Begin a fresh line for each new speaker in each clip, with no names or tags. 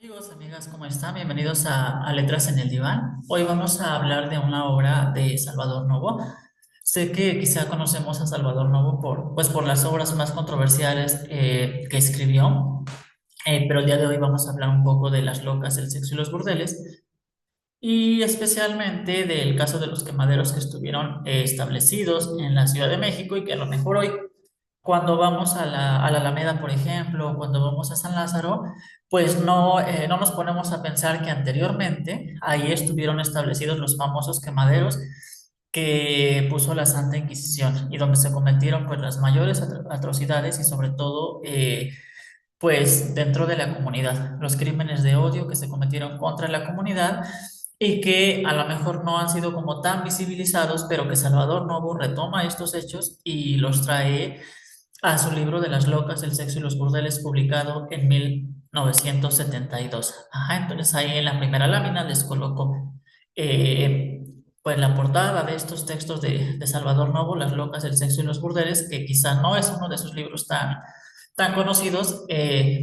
Amigos, amigas, ¿cómo están? Bienvenidos a Letras en el Diván. Hoy vamos a hablar de una obra de Salvador Novo. Sé que quizá conocemos a Salvador Novo por las obras más controversiales que escribió, pero el día de hoy vamos a hablar un poco de Las locas, el sexo y los burdeles, y especialmente del caso de los quemaderos que estuvieron establecidos en la Ciudad de México y que a lo mejor hoy, cuando vamos a la Alameda, por ejemplo, cuando vamos a San Lázaro, pues no nos ponemos a pensar que anteriormente ahí estuvieron establecidos los famosos quemaderos que puso la Santa Inquisición y donde se cometieron pues las mayores atrocidades y sobre todo pues dentro de la comunidad, los crímenes de odio que se cometieron contra la comunidad y que a lo mejor no han sido como tan visibilizados, pero que Salvador Novo retoma estos hechos y los trae a su libro de las locas, el sexo y los burdeles, publicado en 1972. Ajá, entonces ahí en la primera lámina les coloco eh, pues la portada de estos textos de Salvador Novo, Las locas, el sexo y los burdeles, que quizá no es uno de sus libros tan conocidos,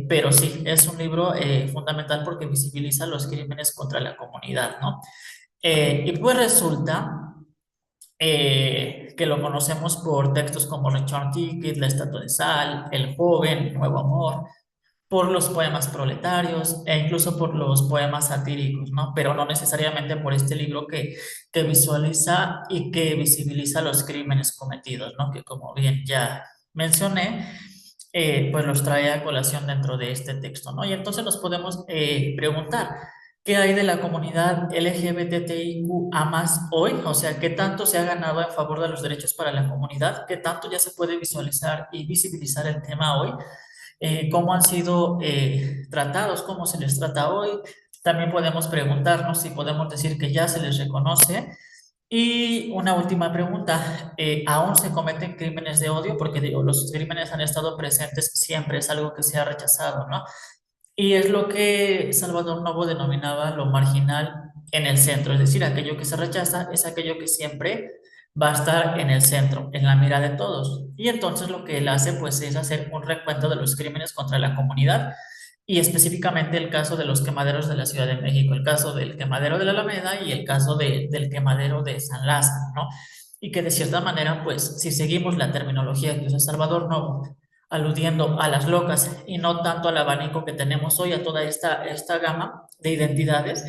pero sí, es un libro fundamental porque visibiliza los crímenes contra la comunidad, ¿no? Y pues resulta que lo conocemos por textos como Return Ticket, La Estatua de Sal, El Joven, Nuevo Amor, por los poemas proletarios e incluso por los poemas satíricos, ¿no? Pero no necesariamente por este libro que visualiza y que visibiliza los crímenes cometidos, ¿no? Que como bien ya mencioné, pues los trae a colación dentro de este texto, ¿no? Y entonces nos podemos preguntar, ¿qué hay de la comunidad LGBTIQA más hoy? O sea, ¿qué tanto se ha ganado en favor de los derechos para la comunidad? ¿Qué tanto ya se puede visualizar y visibilizar el tema hoy? ¿Cómo han sido tratados? ¿Cómo se les trata hoy? También podemos preguntarnos si podemos decir que ya se les reconoce. Y una última pregunta, ¿aún se cometen crímenes de odio? Porque digo, los crímenes han estado presentes siempre, es algo que se ha rechazado, ¿no? Y es lo que Salvador Novo denominaba lo marginal en el centro, es decir, aquello que se rechaza es aquello que siempre va a estar en el centro, en la mira de todos. Y entonces lo que él hace, pues, es hacer un recuento de los crímenes contra la comunidad y específicamente el caso de los quemaderos de la Ciudad de México, el caso del quemadero de la Alameda y el caso del quemadero de San Lázaro, ¿no? Y que de cierta manera, pues, si seguimos la terminología que usa Salvador Novo, aludiendo a las locas y no tanto al abanico que tenemos hoy, a toda esta gama de identidades,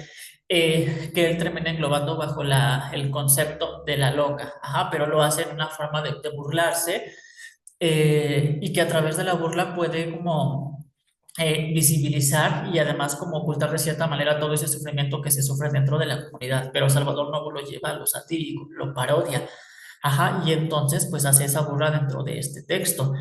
que él termina englobando bajo el concepto de la loca. Ajá, pero lo hace en una forma de burlarse y que a través de la burla puede como visibilizar y además como ocultar de cierta manera todo ese sufrimiento que se sufre dentro de la comunidad. Pero Salvador Novo lo lleva a lo satírico, lo parodia. Ajá, y entonces pues hace esa burla dentro de este texto.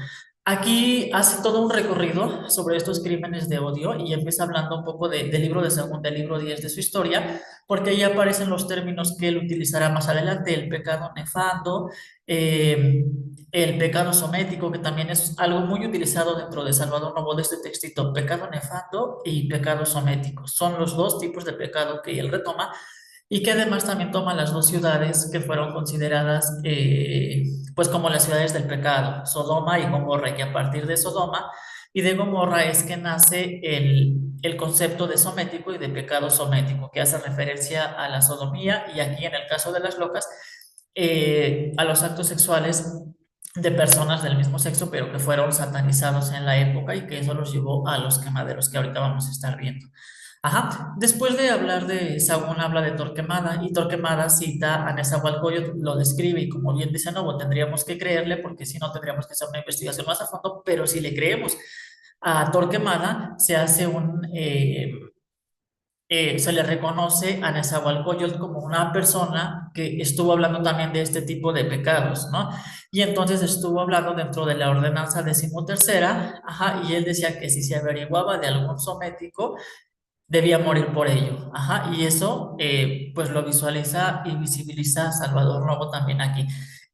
Aquí hace todo un recorrido sobre estos crímenes de odio y empieza hablando un poco del libro de segundo, del libro 10 de su historia, porque ahí aparecen los términos que él utilizará más adelante, el pecado nefando, eh, el pecado somético, que también es algo muy utilizado dentro de Salvador Novo de este textito, pecado nefando y pecado somético. Son los dos tipos de pecado que él retoma y que además también toma las dos ciudades que fueron consideradas pues como las ciudades del pecado, Sodoma y Gomorra, y que a partir de Sodoma y de Gomorra es que nace el concepto de somético y de pecado somético, que hace referencia a la sodomía y aquí en el caso de las locas, a los actos sexuales de personas del mismo sexo, pero que fueron satanizados en la época y que eso los llevó a los quemaderos que ahorita vamos a estar viendo. Ajá. Después de hablar de Sahagún, habla de Torquemada y Torquemada cita a Nezahualcóyotl, lo describe y como bien dice Novo, tendríamos que creerle porque si no tendríamos que hacer una investigación más a fondo, pero si le creemos a Torquemada, se hace se le reconoce a Nezahualcóyotl como una persona que estuvo hablando también de este tipo de pecados, ¿no? Y entonces estuvo hablando dentro de la ordenanza decimotercera, ajá, y él decía que si se averiguaba de algún somético, debía morir por ello. Ajá, y eso pues lo visualiza y visibiliza Salvador Novo también aquí.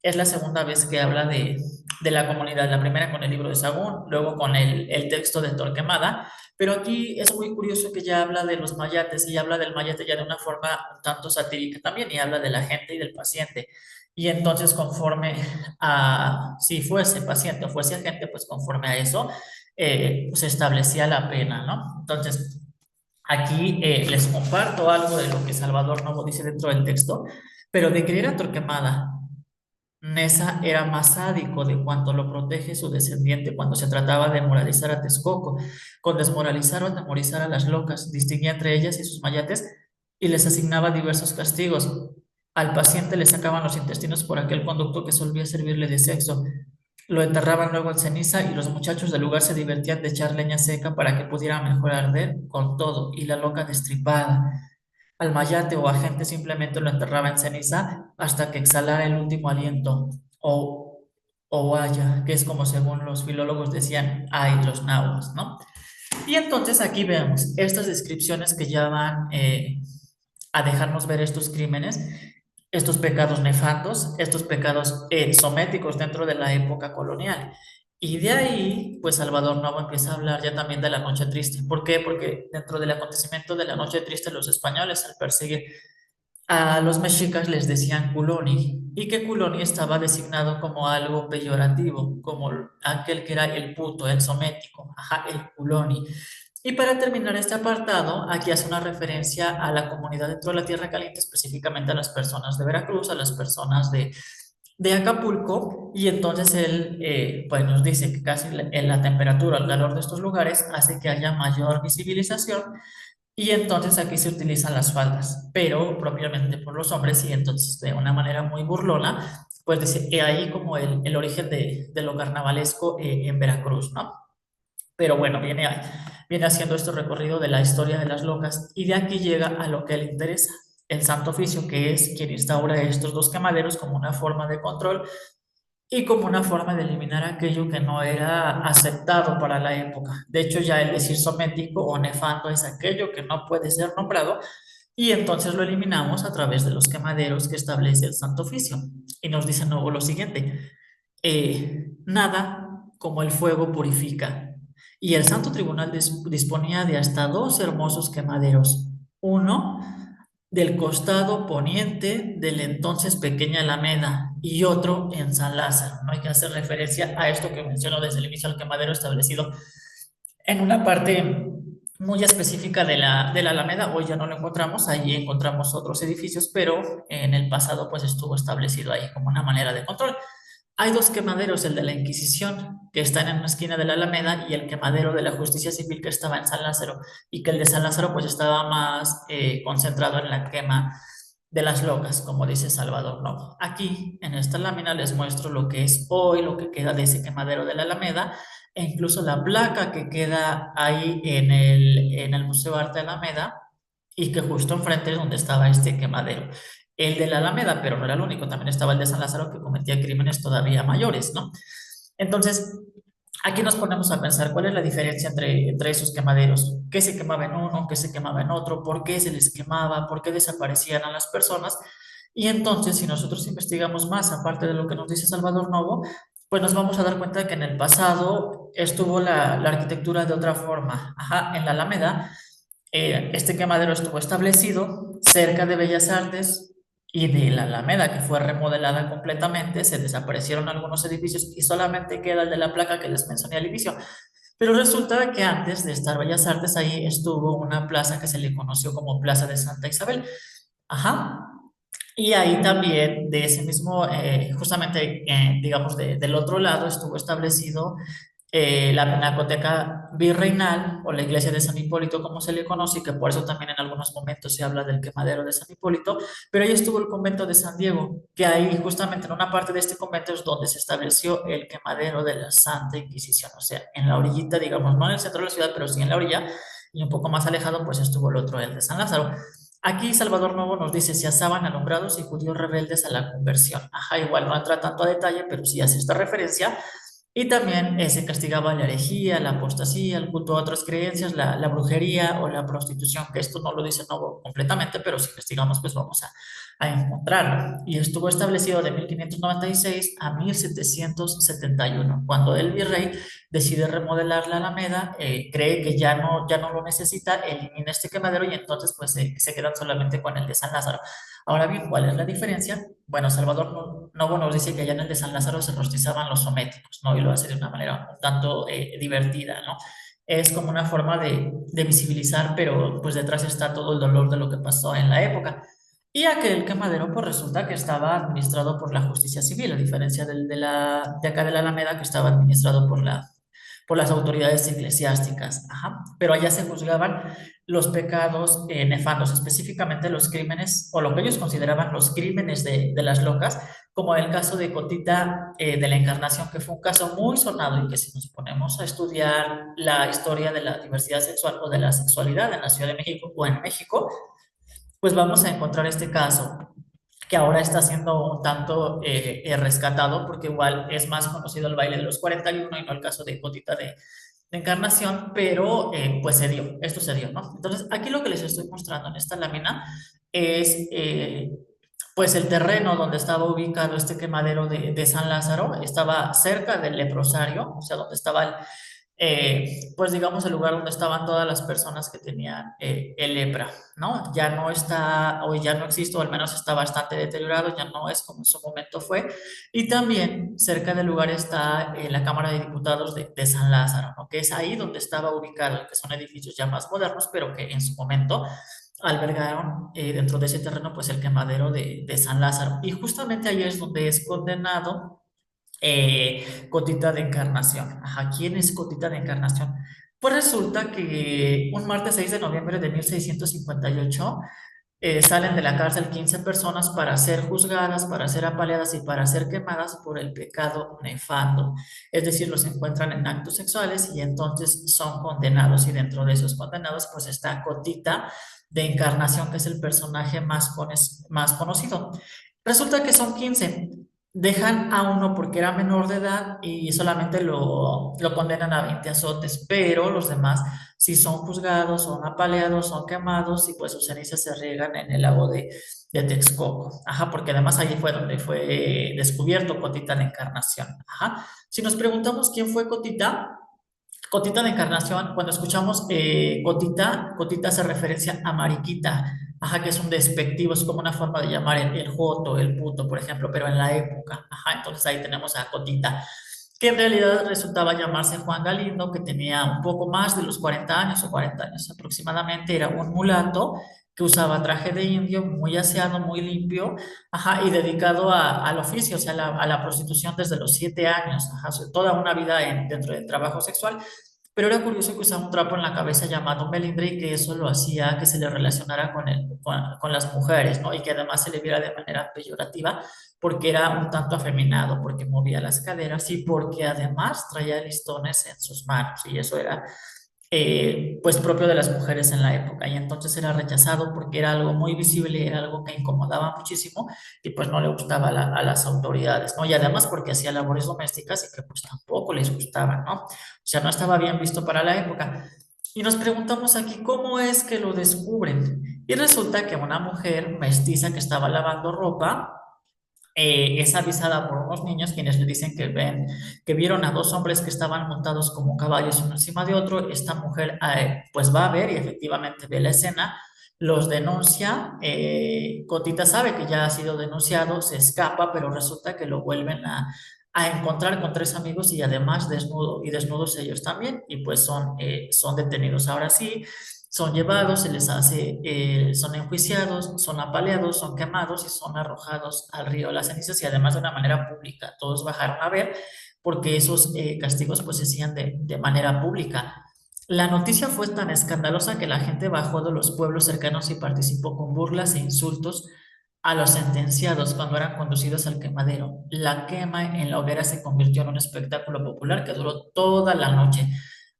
Es la segunda vez que habla de la comunidad, la primera con el libro de Sagún, luego con el texto de Torquemada, pero aquí es muy curioso que ya habla de los mayates y habla del mayate ya de una forma un tanto satírica también y habla de la gente y del paciente. Y entonces conforme a, si fuese paciente o fuese agente, pues conforme a eso, se establecía la pena, ¿no? Entonces, Aquí les comparto algo de lo que Salvador Novo dice dentro del texto, pero de creer a Torquemada. Nesa era más sádico de cuanto lo protege su descendiente cuando se trataba de moralizar a Texcoco. Con desmoralizar o atemorizar a las locas, distinguía entre ellas y sus mayates y les asignaba diversos castigos. Al paciente le sacaban los intestinos por aquel conducto que solía servirle de sexo. Lo enterraban luego en ceniza y los muchachos del lugar se divertían de echar leña seca para que pudiera mejor arder con todo y la loca destripada. Al mayate o agente simplemente lo enterraba en ceniza hasta que exhalara el último aliento, o haya, que es como según los filólogos decían, hay los nahuas, ¿no? Y entonces aquí vemos estas descripciones que ya van a dejarnos ver estos crímenes, estos pecados nefandos, estos pecados sométicos dentro de la época colonial. Y de ahí, pues Salvador Novo empieza a hablar ya también de la Noche Triste. ¿Por qué? Porque dentro del acontecimiento de la Noche Triste, los españoles, al perseguir a los mexicas, les decían culoni, y que culoni estaba designado como algo peyorativo, como aquel que era el puto, el somético, ajá, el culoni. Y para terminar este apartado, aquí hace una referencia a la comunidad dentro de la Tierra Caliente, específicamente a las personas de Veracruz, a las personas de Acapulco, y entonces él pues nos dice que casi en la temperatura, el calor de estos lugares hace que haya mayor visibilización, y entonces aquí se utilizan las faldas, pero propiamente por los hombres, y entonces de una manera muy burlona, pues dice, he ahí como el origen de lo carnavalesco en Veracruz, ¿no? Pero bueno, viene haciendo este recorrido de la historia de las locas y de aquí llega a lo que le interesa, el Santo Oficio, que es quien instaura estos dos quemaderos como una forma de control y como una forma de eliminar aquello que no era aceptado para la época. De hecho, ya el decir somético o nefando es aquello que no puede ser nombrado y entonces lo eliminamos a través de los quemaderos que establece el Santo Oficio. Y nos dice luego lo siguiente, nada como el fuego purifica. Y el Santo Tribunal disponía de hasta dos hermosos quemaderos, uno del costado poniente de la entonces pequeña Alameda y otro en San Lázaro. No hay que hacer referencia a esto que menciono desde el inicio al quemadero establecido en una parte muy específica de la Alameda. Hoy ya no lo encontramos, allí encontramos otros edificios, pero en el pasado pues estuvo establecido ahí como una manera de control. Hay dos quemaderos, el de la Inquisición, que están en una esquina de la Alameda, y el quemadero de la Justicia Civil, que estaba en San Lázaro, y que el de San Lázaro pues estaba más concentrado en la quema de las locas, como dice Salvador Novo. Aquí, en esta lámina, les muestro lo que es hoy, lo que queda de ese quemadero de la Alameda, e incluso la placa que queda ahí en el Museo de Arte de Alameda, y que justo enfrente es donde estaba este quemadero. El de la Alameda, pero no era el único, también estaba el de San Lázaro que cometía crímenes todavía mayores, ¿no? Entonces, aquí nos ponemos a pensar cuál es la diferencia entre esos quemaderos, qué se quemaba en uno, qué se quemaba en otro, por qué se les quemaba, por qué desaparecían a las personas. Y entonces, si nosotros investigamos más, aparte de lo que nos dice Salvador Novo, pues nos vamos a dar cuenta que en el pasado estuvo la arquitectura de otra forma. Ajá, en la Alameda, este quemadero estuvo establecido cerca de Bellas Artes y de la Alameda, que fue remodelada completamente. Se desaparecieron algunos edificios y solamente queda el de la placa que les mencioné al inicio. Pero resulta que antes de estar Bellas Artes, ahí estuvo una plaza que se le conoció como Plaza de Santa Isabel. Ajá. Y ahí también, de ese mismo, justamente, digamos, del otro lado estuvo establecido la Pinacoteca Virreinal o la iglesia de San Hipólito, como se le conoce, y que por eso también en algunos momentos se habla del quemadero de San Hipólito, pero ahí estuvo el convento de San Diego, que ahí justamente en una parte de este convento es donde se estableció el quemadero de la Santa Inquisición, o sea, en la orillita, digamos, no en el centro de la ciudad, pero sí en la orilla, y un poco más alejado, pues estuvo el otro, el de San Lázaro. Aquí Salvador Novo nos dice, se asaban alumbrados y judíos rebeldes a la conversión. Ajá, igual no entra tanto a detalle, pero sí hace esta referencia. Y también se castigaba la herejía, la apostasía, el culto a otras creencias, la brujería o la prostitución, que esto no lo dice Novo completamente, pero si investigamos, pues vamos a encontrarlo. Y estuvo establecido de 1596 a 1771, cuando el virrey decide remodelar la Alameda, cree que ya no lo necesita, elimina este quemadero y entonces pues se quedan solamente con el de San Lázaro. Ahora bien, ¿cuál es la diferencia? Bueno, Salvador Novo nos dice que allá en el de San Lázaro se rostizaban los sométicos, ¿no? Y lo hace de una manera un tanto divertida, ¿no? es como una forma de visibilizar, pero pues detrás está todo el dolor de lo que pasó en la época. Y aquel quemadero, pues resulta que estaba administrado por la justicia civil, a diferencia de acá de la Alameda, que estaba administrado por las autoridades eclesiásticas. Ajá. Pero allá se juzgaban los pecados nefandos, específicamente los crímenes, o lo que ellos consideraban los crímenes de las locas, como el caso de Cotita de la Encarnación, que fue un caso muy sonado y que si nos ponemos a estudiar la historia de la diversidad sexual o de la sexualidad en la Ciudad de México o en México, pues vamos a encontrar este caso que ahora está siendo un tanto rescatado porque igual es más conocido el baile de los 41 y no el caso de Cotita de Encarnación, pero pues esto se dio, ¿no? Entonces, aquí lo que les estoy mostrando en esta lámina es pues el terreno donde estaba ubicado este quemadero de San Lázaro, estaba cerca del leprosario, o sea, donde estaba pues digamos el lugar donde estaban todas las personas que tenían el lepra, ¿no? Ya no está, o ya no existe, o al menos está bastante deteriorado, ya no es como en su momento fue. Y también cerca del lugar está la Cámara de Diputados de San Lázaro, ¿no? Que es ahí donde estaba ubicado, que son edificios ya más modernos, pero que en su momento albergaron dentro de ese terreno pues el quemadero de San Lázaro. Y justamente ahí es donde es condenado Cotita de Encarnación. Ajá, ¿quién es Cotita de Encarnación? Pues resulta que un martes 6 de noviembre de 1658 salen de la cárcel 15 personas para ser juzgadas, para ser apaleadas y para ser quemadas por el pecado nefando. Es decir, los encuentran en actos sexuales y entonces son condenados. Y dentro de esos condenados, pues está Cotita de Encarnación, que es el personaje más conocido. Resulta que son 15. Dejan a uno porque era menor de edad y solamente lo condenan a 20 azotes, pero los demás si son juzgados, son apaleados, son quemados y pues sus cenizas se riegan en el lago de Texcoco. Ajá, porque además allí fue donde fue descubierto Cotita la Encarnación. Ajá. Si nos preguntamos quién fue Cotita, Cotita de Encarnación, cuando escuchamos Cotita, Cotita hace referencia a Mariquita, ajá, que es un despectivo, es como una forma de llamar el joto, el puto, por ejemplo, pero en la época, ajá, entonces ahí tenemos a Cotita, que en realidad resultaba llamarse Juan Galindo, que tenía un poco más de los 40 años o 40 años aproximadamente, era un mulato que usaba traje de indio, muy aseado, muy limpio, ajá, y dedicado al oficio, o sea, a la prostitución desde los 7 años, ajá, o sea, toda una vida dentro del trabajo sexual, pero era curioso que usaba un trapo en la cabeza llamado melindre y que eso lo hacía que se le relacionara con las mujeres, ¿no? Y que además se le viera de manera peyorativa porque era un tanto afeminado, porque movía las caderas y porque además traía listones en sus manos y eso era pues propio de las mujeres en la época y entonces era rechazado porque era algo muy visible, era algo que incomodaba muchísimo y pues no le gustaba a las autoridades, ¿no? Y además porque hacía labores domésticas y que pues tampoco les gustaba, ¿no? O sea, no estaba bien visto para la época. Y nos preguntamos aquí, ¿cómo es que lo descubren? Y resulta que una mujer mestiza que estaba lavando ropa, es avisada por unos niños quienes le dicen que vieron a dos hombres que estaban montados como caballos uno encima de otro. Esta mujer pues va a ver y efectivamente ve la escena, los denuncia. Cotita sabe que ya ha sido denunciado, se escapa, pero resulta que lo vuelven a encontrar con tres amigos y además desnudos ellos también, y pues son detenidos. Ahora sí, son llevados, se les hace, son enjuiciados, son apaleados, son quemados y son arrojados al río las cenizas y además de una manera pública. Todos bajaron a ver porque esos castigos pues se hacían de manera pública. La noticia fue tan escandalosa que la gente bajó de los pueblos cercanos y participó con burlas e insultos a los sentenciados cuando eran conducidos al quemadero. La quema en la hoguera se convirtió en un espectáculo popular que duró toda la noche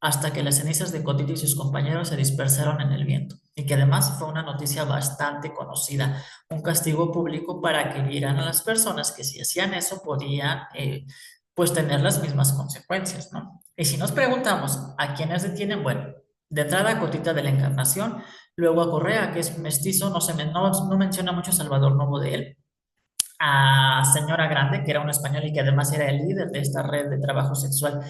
hasta que las cenizas de Cotito y sus compañeros se dispersaron en el viento, y que además fue una noticia bastante conocida, un castigo público para que vieran a las personas que si hacían eso podían pues tener las mismas consecuencias, ¿no? Y si nos preguntamos a quiénes detienen, bueno, de entrada a Cotita de la Encarnación, luego a Correa, que es mestizo, no menciona mucho Salvador Novo de él, a Señora Grande, que era un español y que además era el líder de esta red de trabajo sexual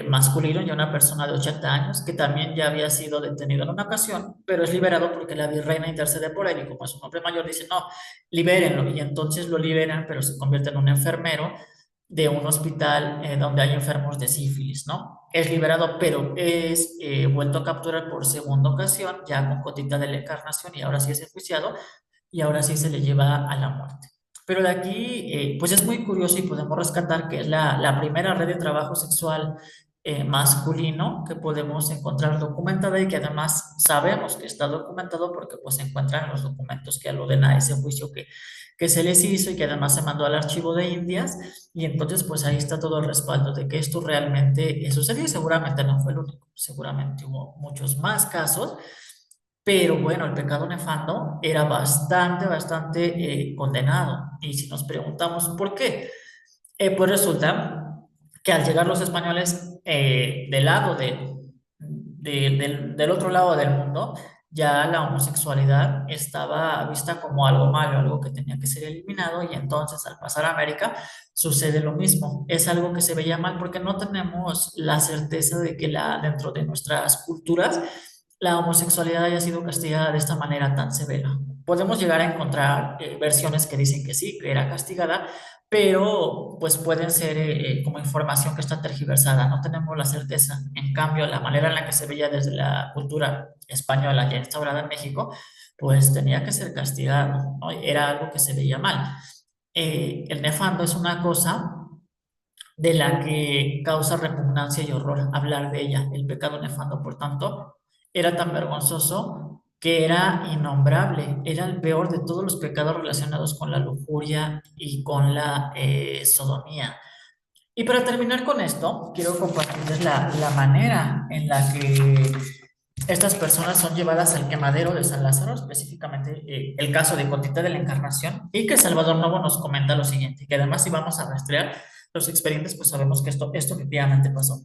masculino, y a una persona de 80 años que también ya había sido detenido en una ocasión, pero es liberado porque la virreina intercede por él y como es un hombre mayor dice, no, libérenlo, y entonces lo liberan, pero se convierte en un enfermero de un hospital donde hay enfermos de sífilis, ¿no? es liberado, pero es vuelto a capturar por segunda ocasión, ya con Cotita de la Encarnación, y ahora sí es enjuiciado, y ahora sí se le lleva a la muerte. Pero de aquí, pues es muy curioso y podemos rescatar que es la primera red de trabajo sexual masculino que podemos encontrar documentada y que además sabemos que está documentado porque pues se encuentran los documentos que aluden a ese juicio que se les hizo y que además se mandó al archivo de Indias y entonces pues ahí está todo el respaldo de que esto realmente sucedió y seguramente no fue el único, seguramente hubo muchos más casos, pero bueno, el pecado nefando era bastante condenado. Y si nos preguntamos por qué, pues resulta que al llegar los españoles del lado del otro lado del mundo, ya la homosexualidad estaba vista como algo malo, algo que tenía que ser eliminado, y entonces al pasar a América sucede lo mismo. Es algo que se veía mal porque no tenemos la certeza de que dentro de nuestras culturas la homosexualidad haya sido castigada de esta manera tan severa. Podemos llegar a encontrar versiones que dicen que sí, que era castigada, pero pues pueden ser como información que está tergiversada, no tenemos la certeza. En cambio, la manera en la que se veía desde la cultura española ya instaurada en México, pues tenía que ser castigado, ¿no? Era algo que se veía mal. El nefando es una cosa de la que causa repugnancia y horror hablar de ella. El pecado nefando, por tanto, era tan vergonzoso que era innombrable, era el peor de todos los pecados relacionados con la lujuria y con la sodomía. Y para terminar con esto, quiero compartirles la manera en la que estas personas son llevadas al quemadero de San Lázaro, específicamente el caso de Cotita de la Encarnación, y que Salvador Novo nos comenta lo siguiente, que además si vamos a rastrear los expedientes, pues sabemos que esto efectivamente pasó.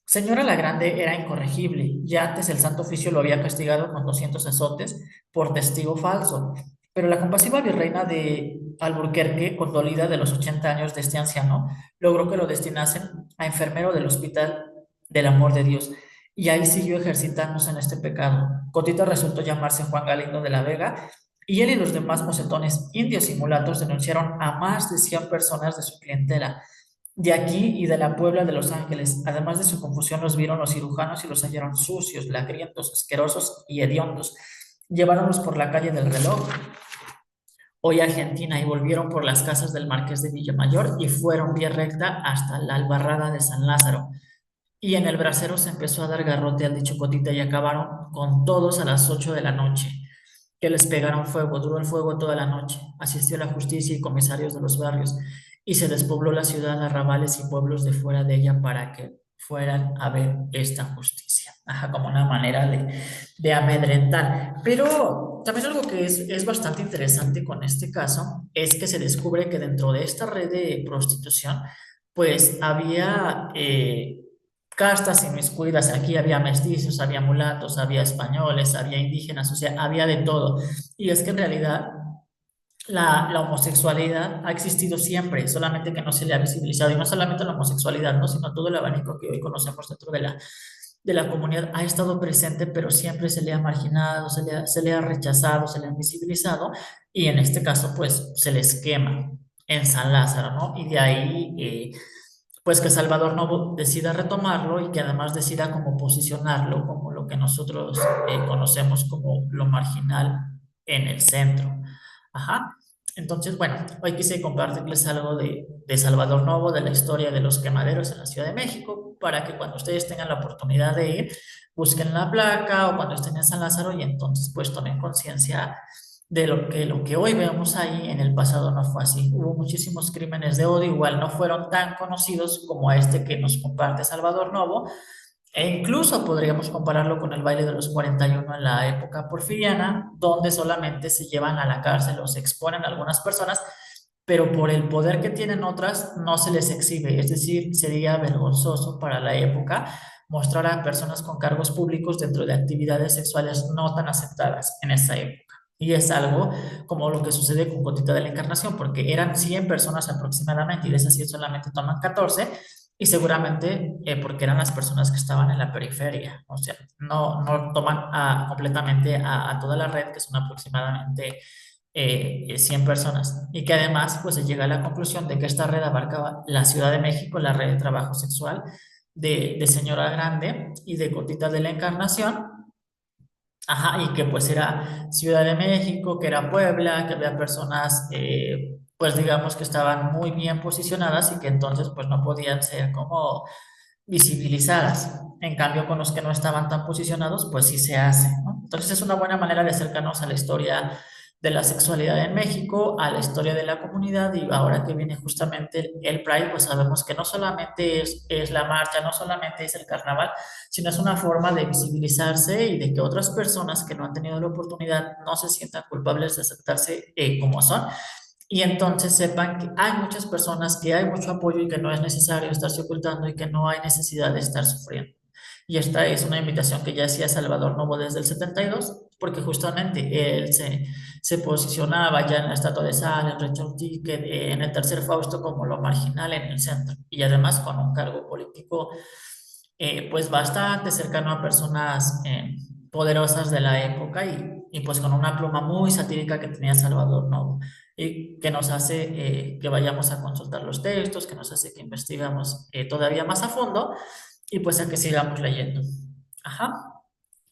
Señora la Grande era incorregible, ya antes el Santo Oficio lo había castigado con 200 azotes por testigo falso, pero la compasiva virreina de Alburquerque, condolida de los 80 años de este anciano, logró que lo destinasen a enfermero del Hospital del Amor de Dios, y ahí siguió ejercitándose en este pecado. Cotita resultó llamarse Juan Galindo de la Vega, y él y los demás mocetones indios y mulatos denunciaron a más de 100 personas de su clientela de aquí y de la Puebla de Los Ángeles. Además de su confusión, los vieron los cirujanos y los hallaron sucios, lagrientos, asquerosos y hediondos. Lleváronlos por la calle del Reloj, hoy Argentina, y volvieron por las casas del Marqués de Villamayor y fueron vía recta hasta la Albarrada de San Lázaro. Y en el brasero se empezó a dar garrote al dicho Cotita y acabaron con todos a las 8 de la noche, que les pegaron fuego, duró el fuego toda la noche. Asistió la justicia y comisarios de los barrios, y se despobló la ciudad, arrabales y pueblos de fuera de ella para que fueran a ver esta justicia. Ajá, como una manera de amedrentar. Pero también algo que es bastante interesante con este caso es que se descubre que dentro de esta red de prostitución, pues había castas inmiscuidas. Aquí había mestizos, había mulatos, había españoles, había indígenas, o sea, había de todo. Y es que en realidad la homosexualidad ha existido siempre, solamente que no se le ha visibilizado. Y no solamente la homosexualidad, ¿no? Sino todo el abanico que hoy conocemos dentro de la comunidad ha estado presente, pero siempre se le ha marginado, se le ha rechazado, se le ha invisibilizado. Y en este caso, pues se les quema en San Lázaro, ¿no? Y de ahí pues que Salvador Novo decida retomarlo y que además decida como posicionarlo como lo que nosotros conocemos como lo marginal en el centro. Ajá. Entonces, bueno, hoy quise compartirles algo de Salvador Novo, de la historia de los quemaderos en la Ciudad de México, para que cuando ustedes tengan la oportunidad de ir, busquen la placa o cuando estén en San Lázaro y entonces pues tomen conciencia de lo que hoy vemos ahí en el pasado no fue así. Hubo muchísimos crímenes de odio, igual no fueron tan conocidos como este que nos comparte Salvador Novo, e incluso podríamos compararlo con el baile de los 41 en la época porfiriana, donde solamente se llevan a la cárcel o se exponen a algunas personas, pero por el poder que tienen otras no se les exhibe. Es decir, sería vergonzoso para la época mostrar a personas con cargos públicos dentro de actividades sexuales no tan aceptadas en esa época. Y es algo como lo que sucede con Gotita de la Encarnación, porque eran 100 personas aproximadamente y de esas 100 solamente toman 14 y seguramente porque eran las personas que estaban en la periferia, o sea, no toman completamente a toda la red, que son aproximadamente 100 personas, y que además pues se llega a la conclusión de que esta red abarcaba la Ciudad de México, la red de trabajo sexual, de Señora Grande y de Gotita de la Encarnación. Ajá, y que pues era Ciudad de México, que era Puebla, que había personas, pues digamos que estaban muy bien posicionadas y que entonces pues no podían ser como visibilizadas. En cambio, con los que no estaban tan posicionados, pues sí se hace, ¿no? Entonces es una buena manera de acercarnos a la historia de la sexualidad en México, a la historia de la comunidad y ahora que viene justamente el Pride, pues sabemos que no solamente es la marcha, no solamente es el carnaval, sino es una forma de visibilizarse y de que otras personas que no han tenido la oportunidad no se sientan culpables de aceptarse como son y entonces sepan que hay muchas personas, que hay mucho apoyo y que no es necesario estarse ocultando y que no hay necesidad de estar sufriendo. Y esta es una invitación que ya hacía Salvador Novo desde el 72, porque justamente él se posicionaba ya en la Estatua de Sal, en Red Ticket, en el Tercer Fausto como lo marginal en el centro, y además con un cargo político pues bastante cercano a personas poderosas de la época y pues con una pluma muy satírica que tenía Salvador Novo y que nos hace que vayamos a consultar los textos, que nos hace que investigamos todavía más a fondo y pues a que sigamos leyendo. Ajá.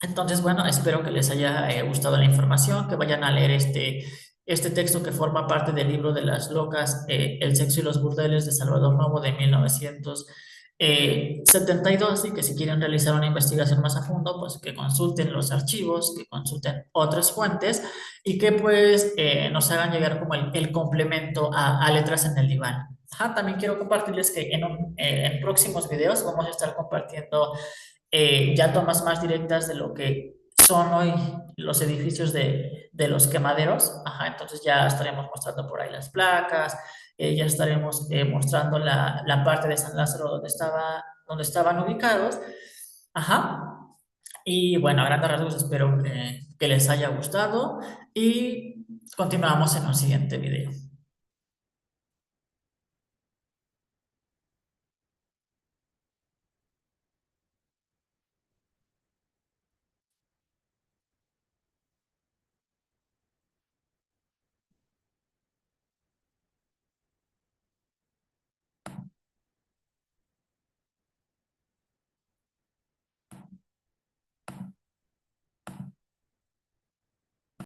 Entonces, bueno, espero que les haya gustado la información, que vayan a leer este texto que forma parte del libro de las locas, El sexo y los burdeles de Salvador Novo de 1972 y que si quieren realizar una investigación más a fondo, pues que consulten los archivos, que consulten otras fuentes y que pues nos hagan llegar como el complemento a Letras en el Diván. Ajá, también quiero compartirles que en próximos videos vamos a estar compartiendo ya tomas más directas de lo que son hoy los edificios de los quemaderos. Ajá, entonces ya estaremos mostrando por ahí las placas, ya estaremos mostrando la parte de San Lázaro donde estaban ubicados. Ajá. Y bueno, a grandes rasgos espero que les haya gustado y continuamos en un siguiente video.